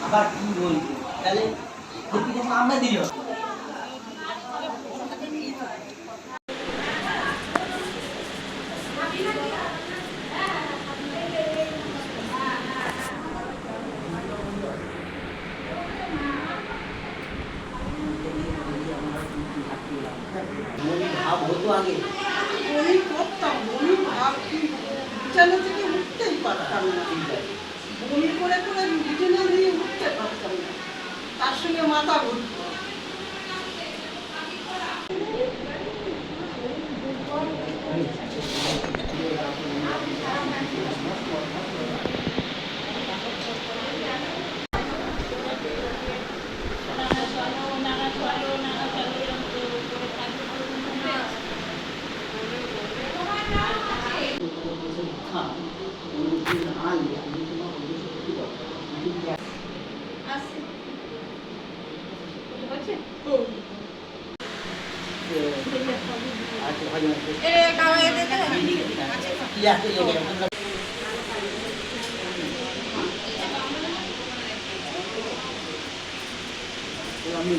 আবার কি বলবো তাহলে ক্ষতি যখন আমরা দিল ভাব হতো আগে বমি করতাম, বমি ভাব কি বিছানা থেকে উঠতেই পারতাম না। বমি করে করে বিছানা দিয়ে উঠতে পারতাম না, তার সঙ্গে মাথা ঘুরতো। আমি